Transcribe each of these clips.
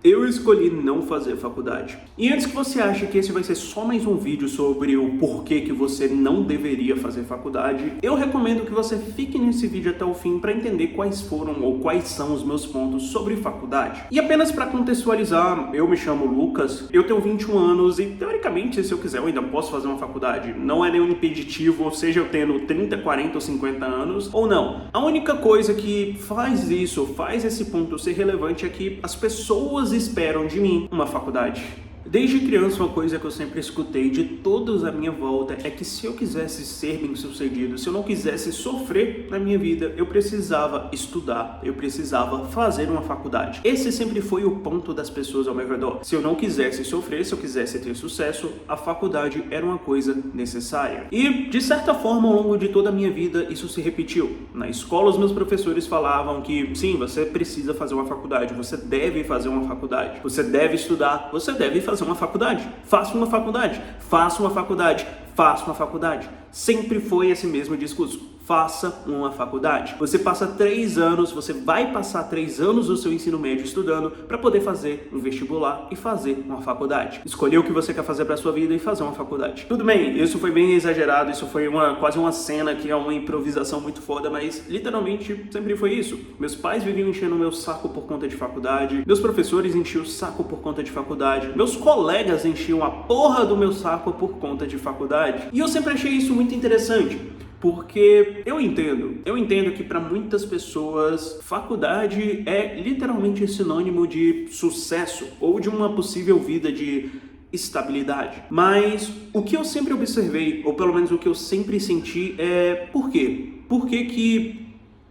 Eu escolhi não fazer faculdade. E antes que você ache que esse vai ser só mais um vídeo sobre o porquê que você não deveria fazer faculdade, eu recomendo que você fique nesse vídeo até o fim para entender quais foram ou quais são os meus pontos sobre faculdade. E apenas para contextualizar, eu me chamo Lucas, eu tenho 21 anos e teoricamente, se eu quiser, eu ainda posso fazer uma faculdade. Não é nenhum impeditivo, seja eu tendo 30, 40 ou 50 anos ou não. A única coisa que faz esse ponto ser relevante é que as pessoas esperam de mim uma faculdade. Desde criança, uma coisa que eu sempre escutei de todos à minha volta é que se eu quisesse ser bem-sucedido, se eu não quisesse sofrer na minha vida, eu precisava estudar, eu precisava fazer uma faculdade. Esse sempre foi o ponto das pessoas ao meu redor. Se eu não quisesse sofrer, se eu quisesse ter sucesso, a faculdade era uma coisa necessária. E, de certa forma, ao longo de toda a minha vida, isso se repetiu. Na escola, os meus professores falavam que, sim, você precisa fazer uma faculdade, você deve fazer uma faculdade, você deve estudar, você deve fazer uma faculdade, faça uma faculdade, faça uma faculdade, faça uma faculdade. Sempre foi esse mesmo discurso. Faça uma faculdade. Você passa 3 anos, você vai passar 3 anos do seu ensino médio estudando para poder fazer um vestibular e fazer uma faculdade. Escolher o que você quer fazer para sua vida e fazer uma faculdade. Tudo bem, isso foi bem exagerado, isso foi quase uma cena que é uma improvisação muito foda, mas literalmente sempre foi isso. Meus pais viviam enchendo o meu saco por conta de faculdade, meus professores enchiam o saco por conta de faculdade, meus colegas enchiam a porra do meu saco por conta de faculdade. E eu sempre achei isso muito interessante. Porque eu entendo que para muitas pessoas faculdade é literalmente sinônimo de sucesso ou de uma possível vida de estabilidade. Mas o que eu sempre observei, ou pelo menos o que eu sempre senti é por quê? Por que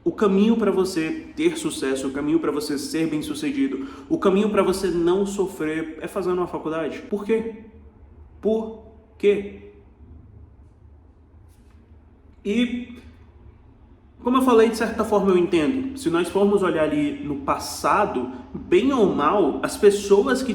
o caminho para você ter sucesso, o caminho para você ser bem-sucedido, o caminho para você não sofrer é fazendo uma faculdade? Por quê? Por quê? E, como eu falei, de certa forma eu entendo. Se nós formos olhar ali no passado, bem ou mal, as pessoas que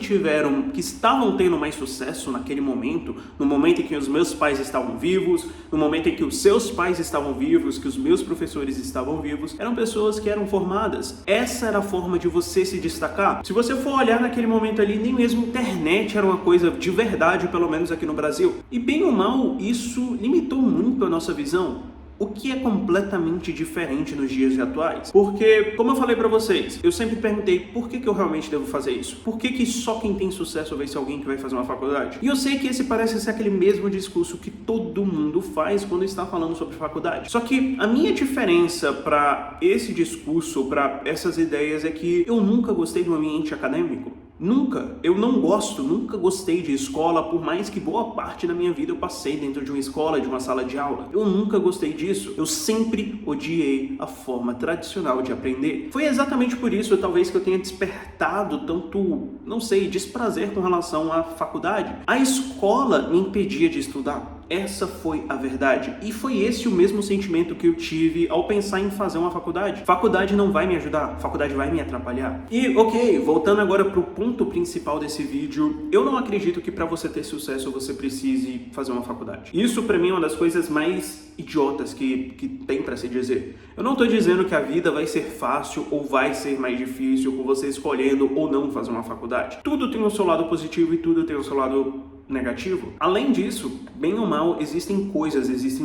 estavam tendo mais sucesso naquele momento, no momento em que os meus pais estavam vivos, no momento em que os seus pais estavam vivos, que os meus professores estavam vivos, eram pessoas que eram formadas. Essa era a forma de você se destacar. Se você for olhar naquele momento ali, nem mesmo internet era uma coisa de verdade, pelo menos aqui no Brasil. E bem ou mal, isso limitou muito a nossa visão. O que é completamente diferente nos dias atuais. Porque, como eu falei pra vocês, eu sempre perguntei por que eu realmente devo fazer isso? Por que só quem tem sucesso vai ser alguém que vai fazer uma faculdade? E eu sei que esse parece ser aquele mesmo discurso que todo mundo faz quando está falando sobre faculdade. Só que a minha diferença pra esse discurso, pra essas ideias, é que eu nunca gostei do ambiente acadêmico. Nunca. Eu nunca gostei de escola, por mais que boa parte da minha vida eu passei dentro de uma escola, de uma sala de aula. Eu nunca gostei disso. Eu sempre odiei a forma tradicional de aprender. Foi exatamente por isso, talvez, que eu tenha despertado tanto, não sei, desprazer com relação à faculdade. A escola me impedia de estudar. Essa foi a verdade. E foi esse o mesmo sentimento que eu tive ao pensar em fazer uma faculdade. Faculdade não vai me ajudar, faculdade vai me atrapalhar. E, ok, voltando agora pro ponto principal desse vídeo, eu não acredito que para você ter sucesso você precise fazer uma faculdade. Isso pra mim é uma das coisas mais idiotas que tem pra se dizer. Eu não tô dizendo que a vida vai ser fácil ou vai ser mais difícil com você escolhendo ou não fazer uma faculdade. Tudo tem o seu lado positivo e tudo tem o seu lado negativo. Além disso, bem ou mal, existem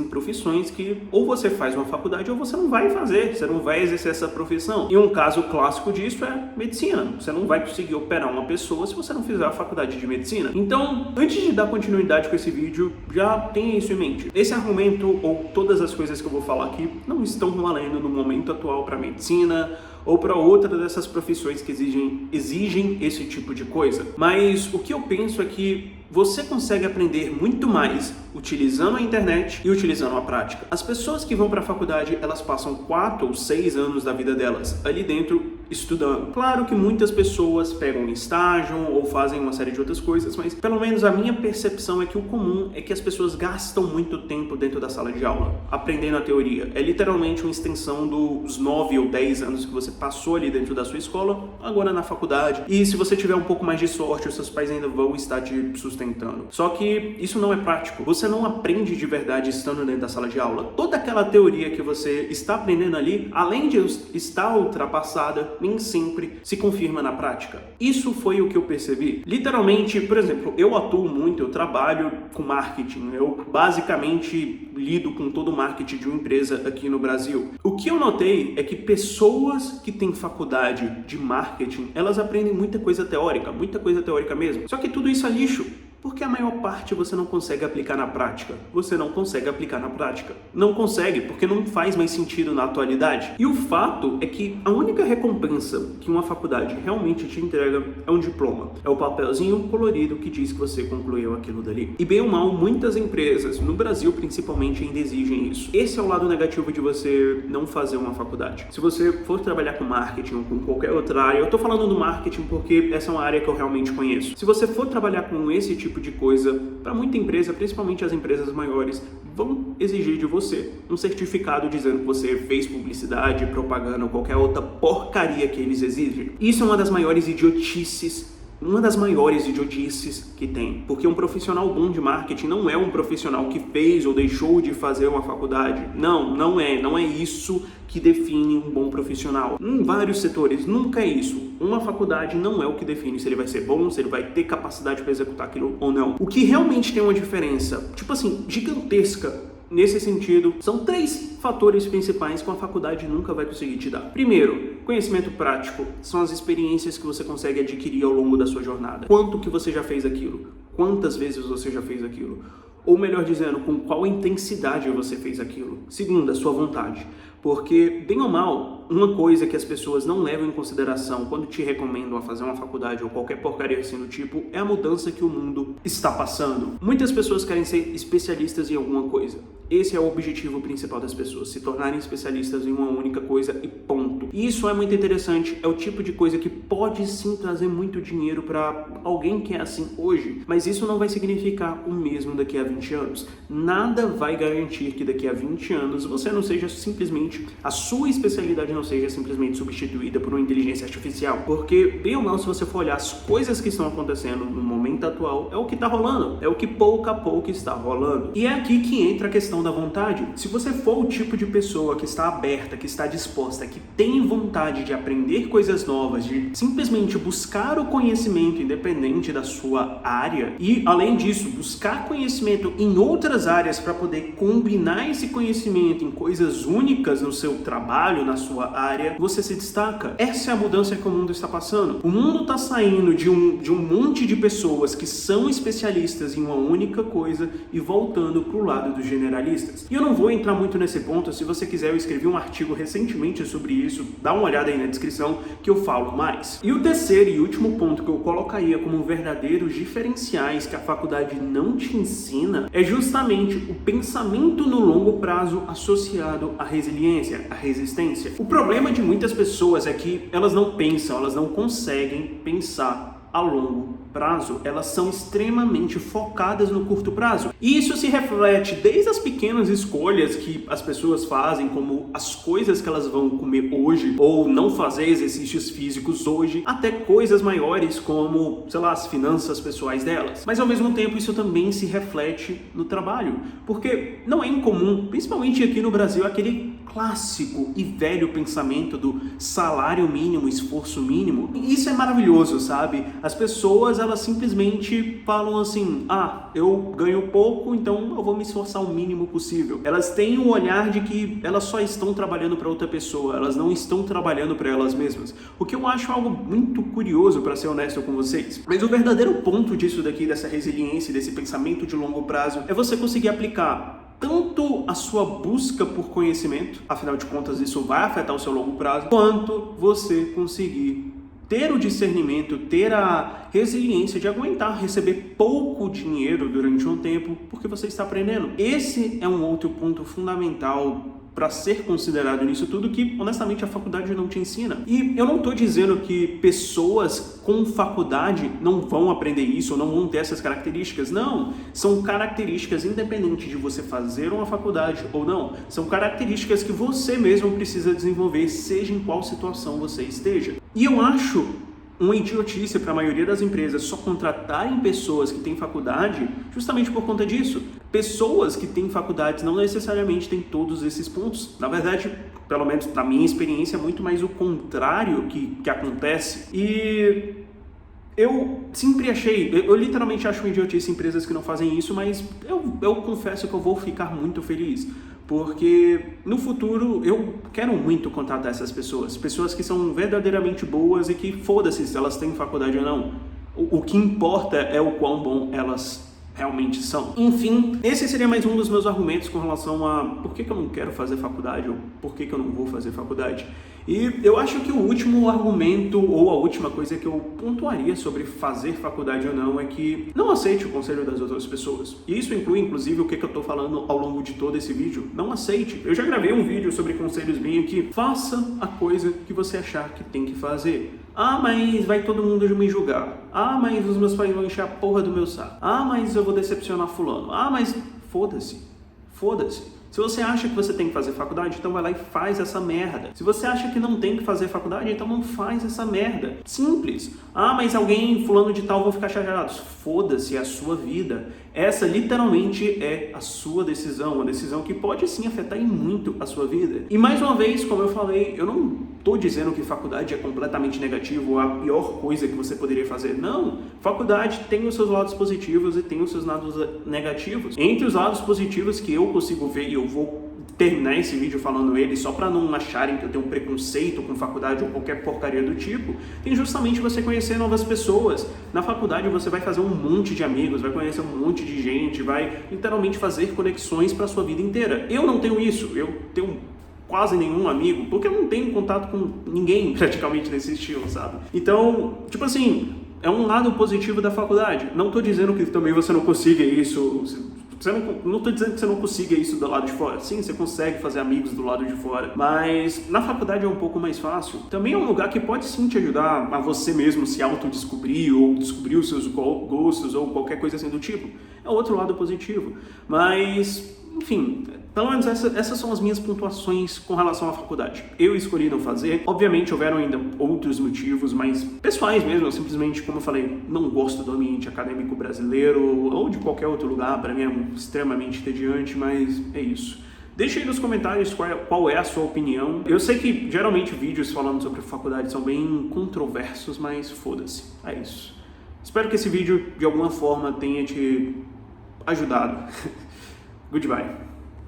profissões que ou você faz uma faculdade ou você não vai fazer, você não vai exercer essa profissão. E um caso clássico disso é medicina. Você não vai conseguir operar uma pessoa se você não fizer a faculdade de medicina. Então, antes de dar continuidade com esse vídeo, já tenha isso em mente. Esse argumento ou todas as coisas que eu vou falar aqui não estão valendo no momento atual para medicina ou para outra dessas profissões que exigem esse tipo de coisa. Mas o que eu penso é que você consegue aprender muito mais utilizando a internet e utilizando a prática. As pessoas que vão para a faculdade, elas passam 4 ou 6 anos da vida delas ali dentro estudando. Claro que muitas pessoas pegam estágio ou fazem uma série de outras coisas, mas pelo menos a minha percepção é que o comum é que as pessoas gastam muito tempo dentro da sala de aula, aprendendo a teoria. É literalmente uma extensão dos 9 ou 10 anos que você passou ali dentro da sua escola, agora na faculdade. E se você tiver um pouco mais de sorte, os seus pais ainda vão estar te sustentando. Só que isso não é prático. Você não aprende de verdade estando dentro da sala de aula. Toda aquela teoria que você está aprendendo ali, além de estar ultrapassada, nem sempre se confirma na prática. Isso foi o que eu percebi. Literalmente, por exemplo, eu atuo muito, eu trabalho com marketing, eu basicamente lido com todo o marketing de uma empresa aqui no Brasil. O que eu notei é que pessoas que têm faculdade de marketing, elas aprendem muita coisa teórica mesmo. Só que tudo isso é lixo. Porque a maior parte você não consegue aplicar na prática. Você não consegue aplicar na prática. Não consegue, porque não faz mais sentido na atualidade. E o fato é que a única recompensa que uma faculdade realmente te entrega é um diploma. É o papelzinho colorido que diz que você concluiu aquilo dali. E bem ou mal, muitas empresas, no Brasil principalmente, ainda exigem isso. Esse é o lado negativo de você não fazer uma faculdade. Se você for trabalhar com marketing ou com qualquer outra área, eu tô falando do marketing porque essa é uma área que eu realmente conheço. Se você for trabalhar com esse tipo de coisa, para muita empresa, principalmente as empresas maiores, vão exigir de você um certificado dizendo que você fez publicidade, propaganda ou qualquer outra porcaria que eles exigem. Isso é uma das maiores idiotices que tem, porque um profissional bom de marketing não é um profissional que fez ou deixou de fazer uma faculdade. Não é isso que define um bom profissional. Em vários setores, nunca é isso. Uma faculdade não é o que define se ele vai ser bom, se ele vai ter capacidade para executar aquilo ou não. O que realmente tem uma diferença, gigantesca, nesse sentido, são 3 fatores principais que uma faculdade nunca vai conseguir te dar. Primeiro, conhecimento prático. São as experiências que você consegue adquirir ao longo da sua jornada. Quanto que você já fez aquilo? Quantas vezes você já fez aquilo? Ou melhor dizendo, com qual intensidade você fez aquilo. Segunda, sua vontade. Porque, bem ou mal, uma coisa que as pessoas não levam em consideração quando te recomendam a fazer uma faculdade ou qualquer porcaria assim do tipo, é a mudança que o mundo está passando. Muitas pessoas querem ser especialistas em alguma coisa. Esse é o objetivo principal das pessoas, se tornarem especialistas em uma única coisa e ponto. E isso é muito interessante, é o tipo de coisa que pode sim trazer muito dinheiro para alguém que é assim hoje, mas isso não vai significar o mesmo daqui a 20 anos. Nada vai garantir que daqui a 20 anos você não seja simplesmente, a sua especialidade não seja simplesmente substituída por uma inteligência artificial, porque bem ou mal, se você for olhar as coisas que estão acontecendo no momento atual, é o que está rolando, é o que pouco a pouco está rolando. E é aqui que entra a questão da vontade. Se você for o tipo de pessoa que está aberta, que está disposta, que tem vontade de aprender coisas novas, de simplesmente buscar o conhecimento independente da sua área e, além disso, buscar conhecimento em outras áreas para poder combinar esse conhecimento em coisas únicas no seu trabalho, na sua área, você se destaca. Essa é a mudança que o mundo está passando. O mundo está saindo de um monte de pessoas que são especialistas em uma única coisa e voltando para o lado dos generalistas. E eu não vou entrar muito nesse ponto. Se você quiser, eu escrevi um artigo recentemente sobre isso, dá uma olhada aí na descrição que eu falo mais. E o terceiro e último ponto que eu colocaria como verdadeiros diferenciais que a faculdade não te ensina é justamente o pensamento no longo prazo associado à resiliência, à resistência. O problema de muitas pessoas é que elas não pensam, elas não conseguem pensar a longo prazo, elas são extremamente focadas no curto prazo. E isso se reflete desde as pequenas escolhas que as pessoas fazem, como as coisas que elas vão comer hoje, ou não fazer exercícios físicos hoje, até coisas maiores como, as finanças pessoais delas. Mas ao mesmo tempo isso também se reflete no trabalho, porque não é incomum, principalmente aqui no Brasil, aquele clássico e velho pensamento do salário mínimo, esforço mínimo. E isso é maravilhoso, sabe? As pessoas, elas simplesmente falam assim, eu ganho pouco, então eu vou me esforçar o mínimo possível. Elas têm o olhar de que elas só estão trabalhando para outra pessoa, elas não estão trabalhando para elas mesmas. O que eu acho algo muito curioso, para ser honesto com vocês. Mas o verdadeiro ponto disso daqui, dessa resiliência, desse pensamento de longo prazo, é você conseguir aplicar tanto a sua busca por conhecimento, afinal de contas isso vai afetar o seu longo prazo, quanto você conseguir ter o discernimento, ter a resiliência de aguentar receber pouco dinheiro durante um tempo, porque você está aprendendo. Esse é um outro ponto fundamental para ser considerado nisso tudo que, honestamente, a faculdade não te ensina. E eu não estou dizendo que pessoas com faculdade não vão aprender isso ou não vão ter essas características. Não, são características independente de você fazer uma faculdade ou não. São características que você mesmo precisa desenvolver, seja em qual situação você esteja. E eu acho uma idiotice para a maioria das empresas só contratarem pessoas que têm faculdade justamente por conta disso. Pessoas que têm faculdades não necessariamente têm todos esses pontos. Na verdade, pelo menos na minha experiência, é muito mais o contrário que acontece. E eu sempre achei, eu literalmente acho uma idiotice empresas que não fazem isso, mas eu confesso que eu vou ficar muito feliz, porque no futuro eu quero muito contratar essas pessoas que são verdadeiramente boas e que foda-se se elas têm faculdade ou não. O que importa é o quão bom elas realmente são. Enfim, esse seria mais um dos meus argumentos com relação a por que eu não quero fazer faculdade ou por que eu não vou fazer faculdade. E eu acho que o último argumento ou a última coisa que eu pontuaria sobre fazer faculdade ou não é que não aceite o conselho das outras pessoas. E isso inclui, inclusive, o que eu estou falando ao longo de todo esse vídeo. Não aceite. Eu já gravei um vídeo sobre conselhos bem aqui. Faça a coisa que você achar que tem que fazer. Ah, mas vai todo mundo me julgar. Ah, mas os meus pais vão encher a porra do meu saco. Ah, mas eu vou decepcionar fulano. Ah, mas foda-se. Foda-se. Se você acha que você tem que fazer faculdade, então vai lá e faz essa merda. Se você acha que não tem que fazer faculdade, então não faz essa merda. Simples. Ah, mas alguém, fulano de tal, vão ficar chateados. Foda-se, é a sua vida. Essa literalmente é a sua decisão, uma decisão que pode sim afetar em muito a sua vida. E mais uma vez, como eu falei, eu não estou dizendo que faculdade é completamente negativo, a pior coisa que você poderia fazer. Não, faculdade tem os seus lados positivos e tem os seus lados negativos. Entre os lados positivos que eu consigo ver, e eu vou terminar esse vídeo falando ele só para não acharem que eu tenho um preconceito com faculdade ou qualquer porcaria do tipo, tem justamente você conhecer novas pessoas. Na faculdade você vai fazer um monte de amigos, vai conhecer um monte de gente, vai literalmente fazer conexões para a sua vida inteira. Eu não tenho isso, eu tenho quase nenhum amigo, porque eu não tenho contato com ninguém praticamente nesse estilo, sabe? Então, tipo assim, é um lado positivo da faculdade. Não estou dizendo que também você não consiga isso, não estou dizendo que você não consiga isso do lado de fora. Sim, você consegue fazer amigos do lado de fora, mas na faculdade é um pouco mais fácil. Também é um lugar que pode sim te ajudar a você mesmo se autodescobrir ou descobrir os seus gostos ou qualquer coisa assim do tipo. É outro lado positivo, mas enfim, pelo menos essas são as minhas pontuações com relação à faculdade. Eu escolhi não fazer. Obviamente houveram ainda outros motivos, mais pessoais mesmo. Eu simplesmente, como eu falei, não gosto do ambiente acadêmico brasileiro ou de qualquer outro lugar. Para mim é extremamente entediante, mas é isso. Deixa aí nos comentários qual é a sua opinião. Eu sei que geralmente vídeos falando sobre faculdade são bem controversos, mas foda-se, é isso. Espero que esse vídeo de alguma forma tenha te ajudado. Goodbye.